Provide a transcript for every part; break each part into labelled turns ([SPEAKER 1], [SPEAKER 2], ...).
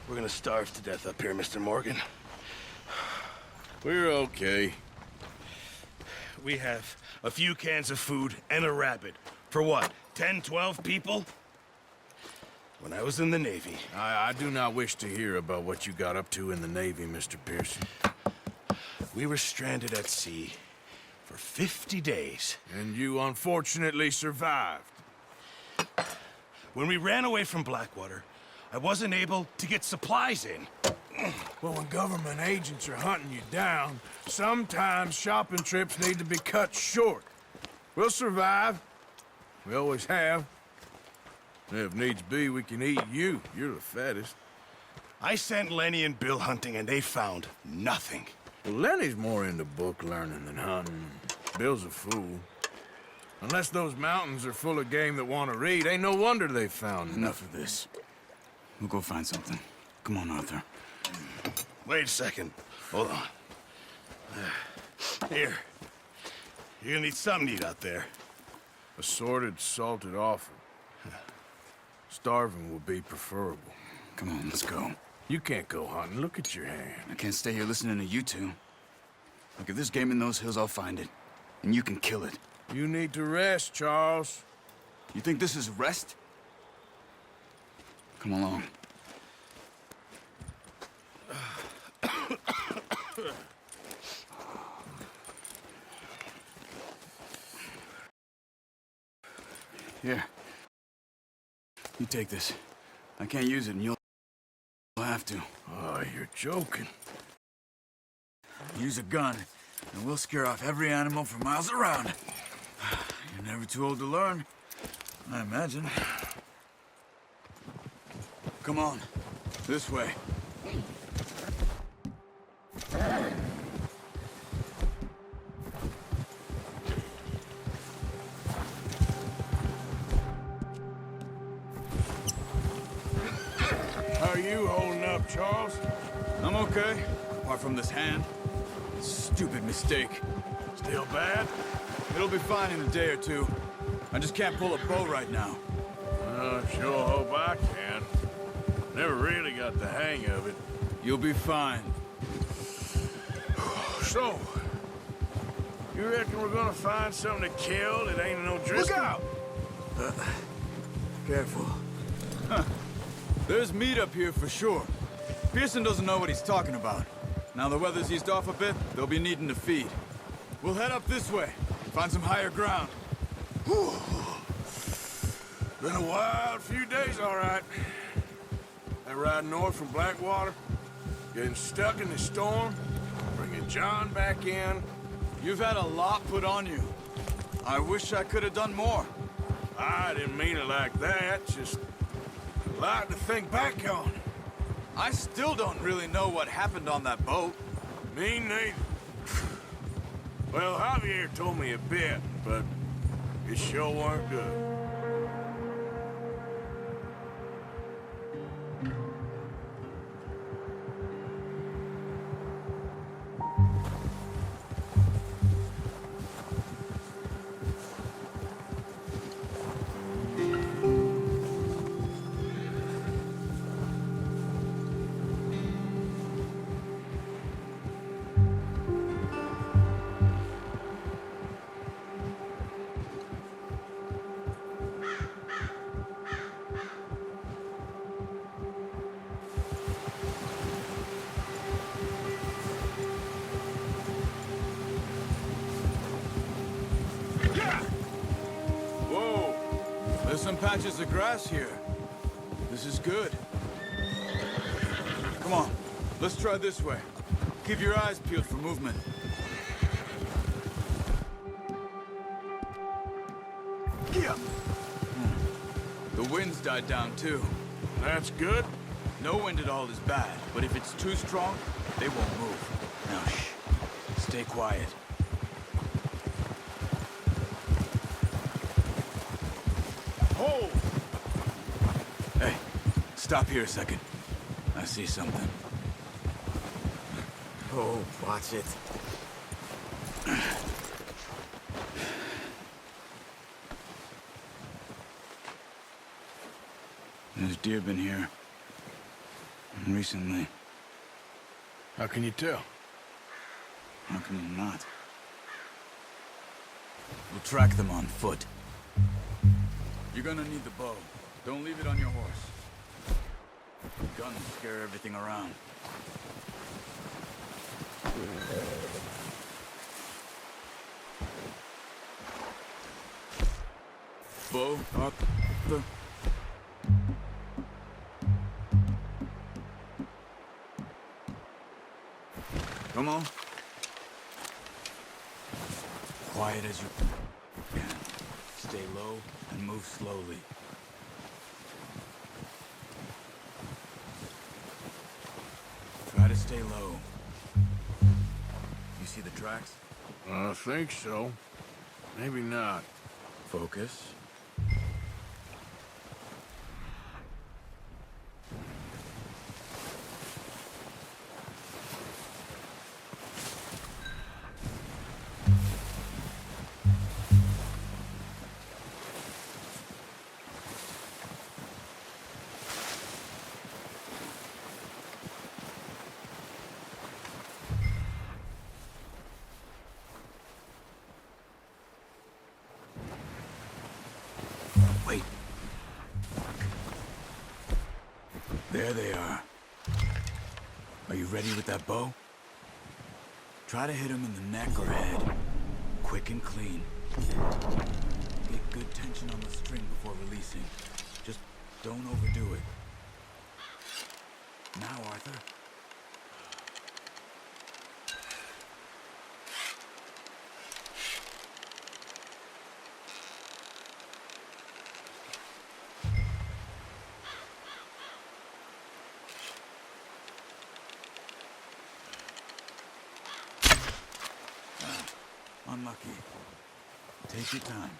[SPEAKER 1] We're gonna starve to death up here, Mr. Morgan.
[SPEAKER 2] We're okay.
[SPEAKER 1] We have a few cans of food and a rabbit. For what, 10, 12 people? When I was in the Navy...
[SPEAKER 2] I do not wish to hear about what you got up to in the Navy, Mr. Pearson.
[SPEAKER 1] We were stranded at sea for 50 days.
[SPEAKER 2] And you unfortunately survived.
[SPEAKER 1] When we ran away from Blackwater, I wasn't able to get supplies in.
[SPEAKER 2] Well, when government agents are hunting you down, sometimes shopping trips need to be cut short. We'll survive. We always have. If needs be, we can eat you. You're the fattest.
[SPEAKER 1] I sent Lenny and Bill hunting, and they found nothing.
[SPEAKER 2] Well, Lenny's more into book learning than hunting. Bill's a fool. Unless those mountains are full of game that want to read, ain't no wonder they found
[SPEAKER 3] Enough of this. We'll go find something. Come on, Arthur.
[SPEAKER 1] Wait a second. Hold on. Here. You're gonna need something to eat out there.
[SPEAKER 2] Assorted, salted offal. Starving will be preferable.
[SPEAKER 3] Come on, let's go.
[SPEAKER 2] You can't go hunting. Look at your hand.
[SPEAKER 3] I can't stay here listening to you two. Look, if there's game in those hills, I'll find it. And you can kill it.
[SPEAKER 2] You need to rest, Charles.
[SPEAKER 3] You think this is rest? Come along. Here. You take this. I can't use it, and you'll have to.
[SPEAKER 2] Oh, you're joking.
[SPEAKER 3] Use a gun, and we'll scare off every animal for miles around. You're never too old to learn, I imagine. Come on. This way.
[SPEAKER 2] How are you holding up, Charles?
[SPEAKER 3] I'm okay, apart from this hand. Stupid mistake.
[SPEAKER 2] Still bad?
[SPEAKER 3] It'll be fine in a day or two. I just can't pull a bow right now.
[SPEAKER 2] Sure hope I can. Never really got the hang of it.
[SPEAKER 3] You'll be fine.
[SPEAKER 2] So, you reckon we're gonna find something to kill that ain't no Driscoll?
[SPEAKER 1] Look out!
[SPEAKER 3] Careful. Huh. There's meat up here for sure. Pearson doesn't know what he's talking about. Now the weather's eased off a bit, they'll be needing to feed. We'll head up this way, find some higher ground.
[SPEAKER 2] Whew. Been a wild few days, all right. That ride north from Blackwater, getting stuck in the storm, bringing John back in.
[SPEAKER 3] You've had a lot put on you. I wish I could have done more.
[SPEAKER 2] I didn't mean it like that, just a lot to think back on.
[SPEAKER 3] I still don't really know what happened on that boat.
[SPEAKER 2] Me neither. Well, Javier told me a bit, but it sure weren't good.
[SPEAKER 3] Whoa! There's some patches of grass here. This is good. Come on, let's try this way. Keep your eyes peeled for movement.
[SPEAKER 2] Yeah.
[SPEAKER 3] The wind's died down too.
[SPEAKER 2] That's good.
[SPEAKER 3] No wind at all is bad, but if it's too strong, they won't move. Now shh. Stay quiet.
[SPEAKER 2] Hold!
[SPEAKER 3] Hey, stop here a second. I see something.
[SPEAKER 4] Oh, watch it.
[SPEAKER 3] There's deer been here. recently.
[SPEAKER 2] How can you tell?
[SPEAKER 3] How can you not? We'll track them on foot. You're gonna need the bow. Don't leave it on your horse. Guns scare everything around. Bow up the... Come on. Quiet as you can. Stay low and move slowly. Try to stay low. You see the tracks?
[SPEAKER 2] I think so. Maybe not.
[SPEAKER 3] Focus. Wait. There they are. Are you ready with that bow? Try to hit him in the neck or head. Quick and clean. Get good tension on the string before releasing. Just don't overdo it. Now, Arthur. Unlucky. Take your time.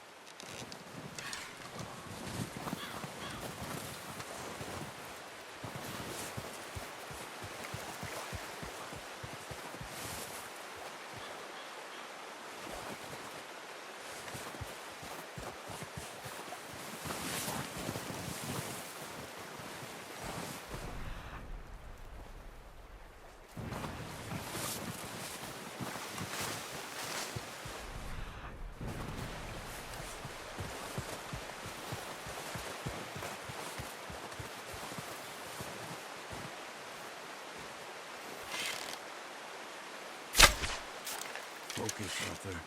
[SPEAKER 3] Focus, Arthur.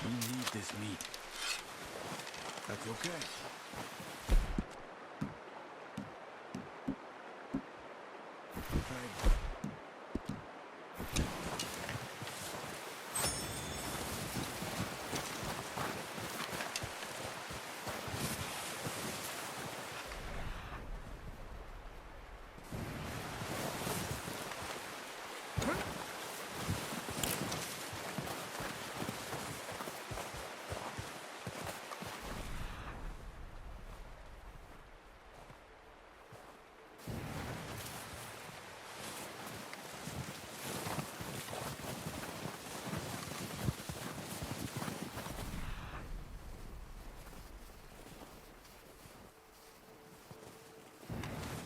[SPEAKER 3] You need this meat. That's okay. Okay.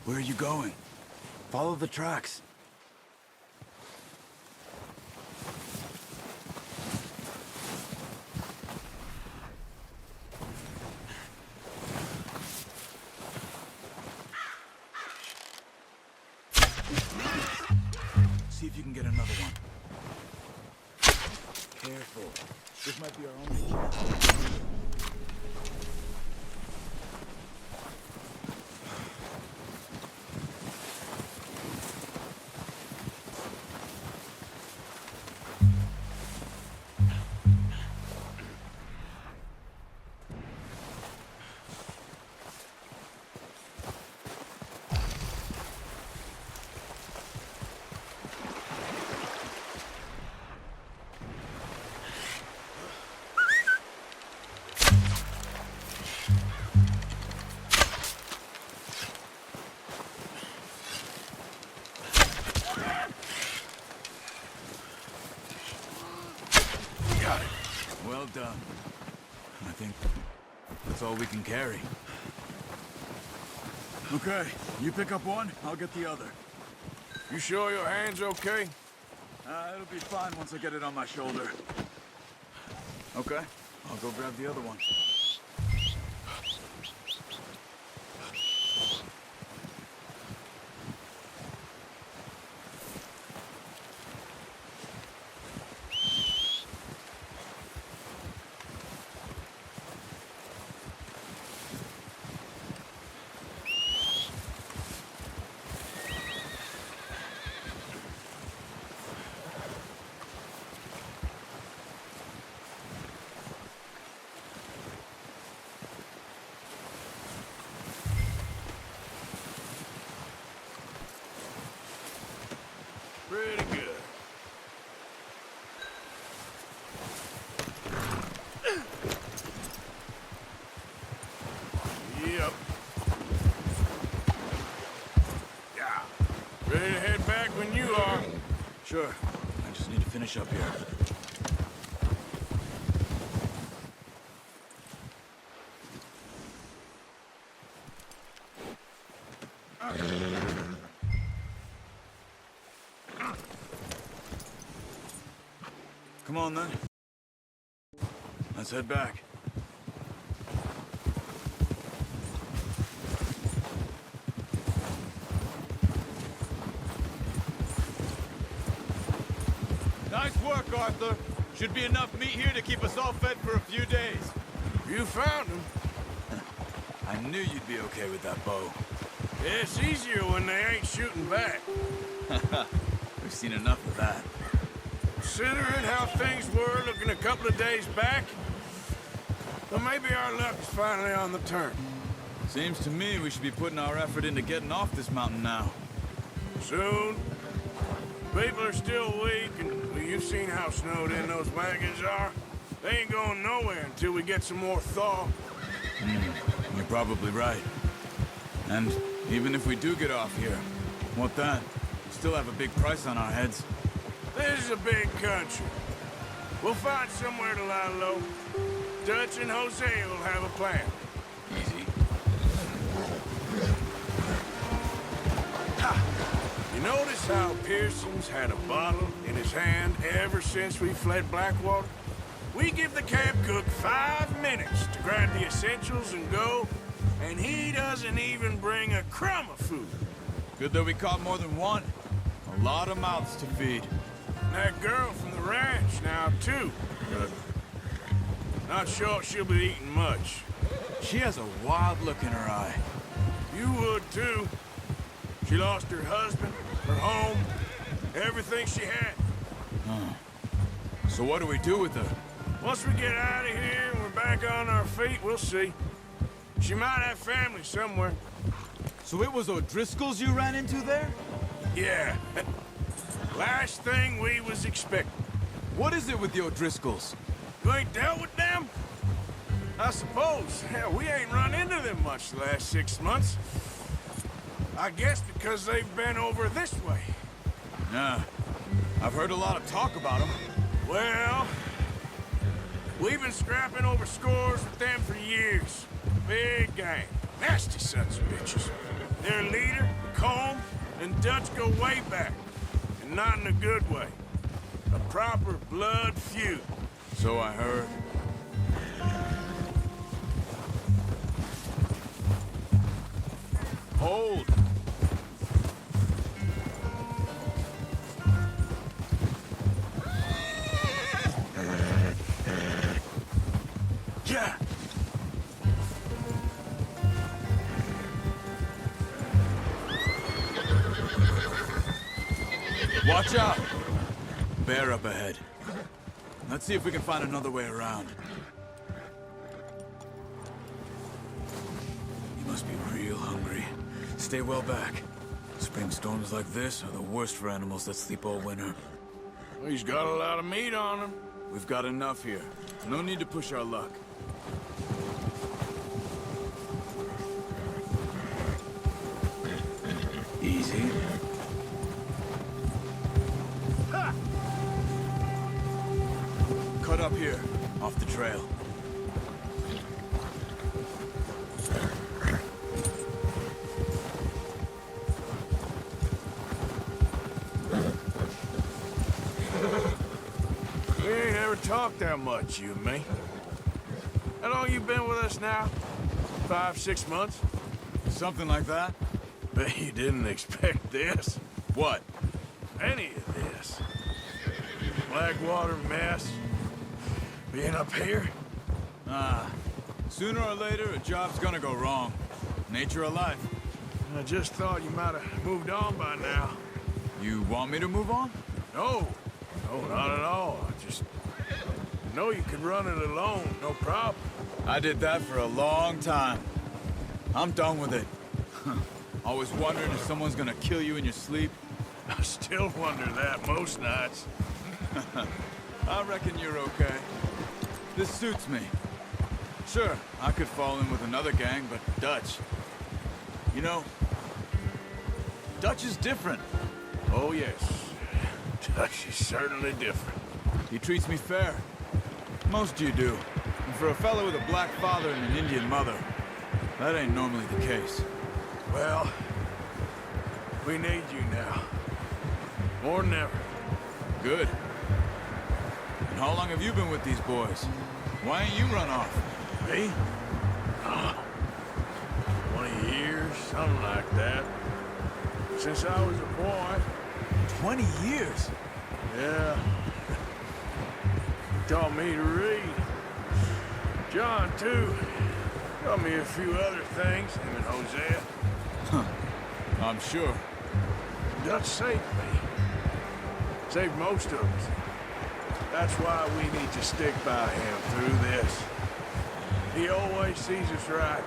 [SPEAKER 3] Where are you going? Follow the tracks. See if you can get another one. Careful. This might be our only chance. Well done. I think that's all we can carry. Okay, you pick up one, I'll get the other.
[SPEAKER 2] You sure your hand's okay?
[SPEAKER 3] It'll be fine once I get it on my shoulder. Okay, I'll go grab the other one.
[SPEAKER 2] Pretty good. Yep. Yeah. Ready to head back when you are.
[SPEAKER 3] Sure. I just need to finish up here. Come on, then. Let's head back. Nice work, Arthur. Should be enough meat here to keep us all fed for a few days.
[SPEAKER 2] You found him.
[SPEAKER 3] I knew you'd be okay with that bow.
[SPEAKER 2] It's easier when they ain't shooting back.
[SPEAKER 3] We've seen enough of that.
[SPEAKER 2] Considering how things were looking a couple of days back, well, maybe our luck is finally on the turn.
[SPEAKER 3] Seems to me we should be putting our effort into getting off this mountain now.
[SPEAKER 2] Soon. People are still weak, and well, you've seen how snowed in those wagons are. They ain't going nowhere until we get some more thaw.
[SPEAKER 3] You're probably right. And even if we do get off here, what then? We still have a big price on our heads.
[SPEAKER 2] This is a big country. We'll find somewhere to lie low. Dutch and Hosea will have a plan.
[SPEAKER 3] Easy.
[SPEAKER 2] You notice how Pearson's had a bottle in his hand ever since we fled Blackwater? We give the camp cook 5 minutes to grab the essentials and go, and he doesn't even bring a crumb of food.
[SPEAKER 3] Good that we caught more than one. A lot of mouths to feed.
[SPEAKER 2] And that girl from the ranch now, too.
[SPEAKER 3] Good.
[SPEAKER 2] Not sure she'll be eating much.
[SPEAKER 3] She has a wild look in her eye.
[SPEAKER 2] You would, too. She lost her husband, her home, everything she had.
[SPEAKER 3] So what do we do with her?
[SPEAKER 2] Once we get out of here and we're back on our feet, we'll see. She might have family somewhere.
[SPEAKER 3] So it was O'Driscoll's you ran into there?
[SPEAKER 2] Yeah. Last thing we was expecting.
[SPEAKER 3] What is it with the O'Driscolls?
[SPEAKER 2] You ain't dealt with them? I suppose. Hell, we ain't run into them much the last 6 months. I guess because they've been over this way.
[SPEAKER 3] Nah. I've heard a lot of talk about them.
[SPEAKER 2] Well, we've been scrapping over scores with them for years. Big gang. Nasty sons of bitches. Their leader, Colm, and Dutch go way back. And not in a good way. A proper blood feud.
[SPEAKER 3] So I heard. Hold!
[SPEAKER 2] Yeah.
[SPEAKER 3] Watch out! Bear up ahead. Let's see if we can find another way around. You must be real hungry. Stay well back. Spring storms like this are the worst for animals that sleep all winter.
[SPEAKER 2] He's got a lot of meat on him.
[SPEAKER 3] We've got enough here. No need to push our luck. Easy.
[SPEAKER 2] Ha!
[SPEAKER 3] Cut up here, off the trail.
[SPEAKER 2] talk that much, you and me. How long you been with us now? 5, 6 months?
[SPEAKER 3] Something like that?
[SPEAKER 2] Bet you didn't expect this.
[SPEAKER 3] What?
[SPEAKER 2] Any of this. Blackwater mess. Being up here?
[SPEAKER 3] Sooner or later, a job's gonna go wrong. Nature of life.
[SPEAKER 2] I just thought you might have moved on by now.
[SPEAKER 3] You want me to move on?
[SPEAKER 2] No. No, not at all. I just know you could run it alone, no problem.
[SPEAKER 3] I did that for a long time. I'm done with it. Always wondering if someone's gonna kill you in your sleep.
[SPEAKER 2] I still wonder that most nights.
[SPEAKER 3] I reckon you're okay. This suits me. Sure, I could fall in with another gang, but Dutch... You know, Dutch is different.
[SPEAKER 2] Oh, yes. Dutch is certainly different.
[SPEAKER 3] He treats me fair. Most of you do. And for a fellow with a black father and an Indian mother, that ain't normally the case.
[SPEAKER 2] Well, we need you now. More than ever.
[SPEAKER 3] Good. And how long have you been with these boys? Why ain't you run off?
[SPEAKER 2] Me? 20 years, something like that. Since I was a boy.
[SPEAKER 3] 20 years?
[SPEAKER 2] Yeah. Taught me to read. John, too. Taught me a few other things, him and Hosea.
[SPEAKER 3] I'm sure.
[SPEAKER 2] Dutch saved me. Saved most of us. That's why we need to stick by him through this. He always sees us right.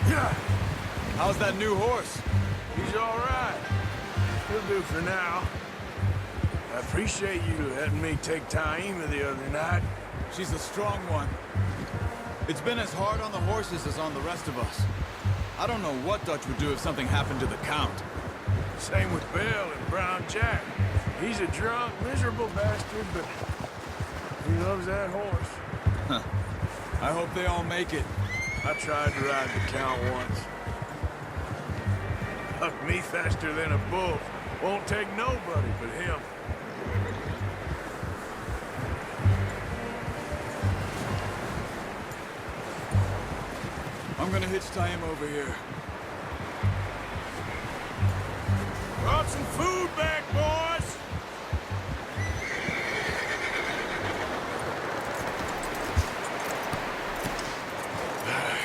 [SPEAKER 2] Yeah,
[SPEAKER 3] How's that new horse?
[SPEAKER 2] he's all right. He'll do for now. I appreciate you letting me take Taima the other night.
[SPEAKER 3] She's a strong one. It's been as hard on the horses as on the rest of us. I don't know what Dutch would do if something happened to the Count.
[SPEAKER 2] Same with Bill and Brown Jack. He's a drunk, miserable bastard, but he loves that horse.
[SPEAKER 3] I hope they all make it.
[SPEAKER 2] I tried to ride the Count once. Hucked me faster than a bull. Won't take nobody but him.
[SPEAKER 3] I'm gonna hitch Taima over here.
[SPEAKER 2] Brought some food back, boys!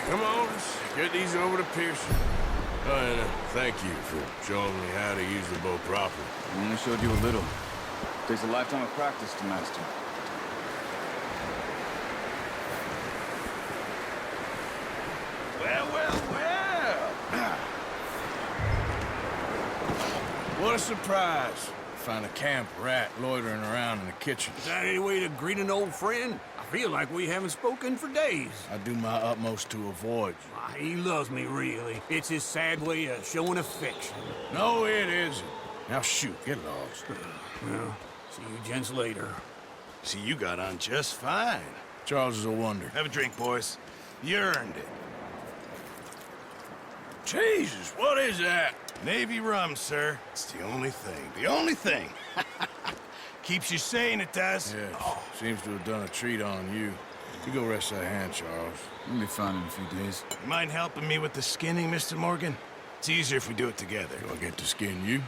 [SPEAKER 2] Come on, let's get these over to Pearson. Oh, and thank you for showing me how to use the bow properly.
[SPEAKER 3] I only showed you a little. Takes a lifetime of practice to master.
[SPEAKER 2] Well, well, well! What a surprise. Find a camp rat loitering around in the kitchen.
[SPEAKER 4] Is that any way to greet an old friend? I feel like we haven't spoken for days.
[SPEAKER 2] I do my utmost to avoid you.
[SPEAKER 4] Why, he loves me, really. It's his sad way of showing affection.
[SPEAKER 2] No, it isn't. Now shoot, get lost.
[SPEAKER 4] Well, see you gents later.
[SPEAKER 1] See, you got on just fine.
[SPEAKER 2] Charles is a wonder.
[SPEAKER 1] Have a drink, boys. You earned it.
[SPEAKER 2] Jesus, what is that?
[SPEAKER 1] Navy rum, sir. It's the only thing. The only thing. Keeps you sane, it does.
[SPEAKER 2] Yes, seems to have done a treat on you. You go rest that hand, Charles.
[SPEAKER 3] We'll be fine in a few days.
[SPEAKER 1] You mind helping me with the skinning, Mr. Morgan? It's easier if we do it together.
[SPEAKER 2] Do I get to skin you?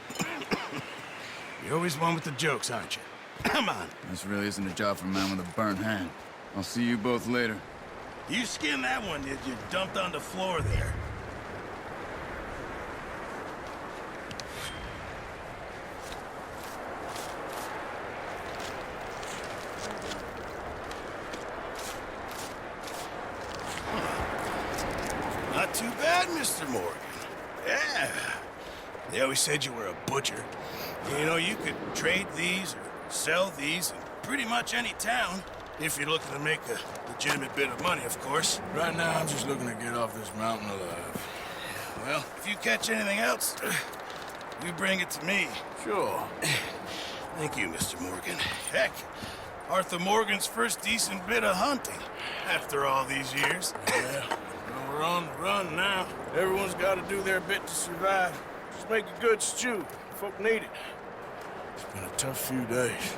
[SPEAKER 1] You're always one with the jokes, aren't you? Come on.
[SPEAKER 3] This really isn't a job for a man with a burnt hand. I'll see you both later.
[SPEAKER 1] You skinned that one that you dumped on the floor there. Not too bad, Mr. Morgan. Yeah. They always said you were a butcher. You know, you could trade these or sell these in pretty much any town. If you're looking to make a legitimate bit of money, of course.
[SPEAKER 2] Right now, I'm just looking to get off this mountain alive.
[SPEAKER 1] Well, if you catch anything else, you bring it to me.
[SPEAKER 2] Sure.
[SPEAKER 1] Thank you, Mr. Morgan. Heck, Arthur Morgan's first decent bit of hunting after all these years.
[SPEAKER 2] Yeah. Well, we're on the run now. Everyone's got to do their bit to survive. Just make a good stew. Folk need it. It's been a tough few days.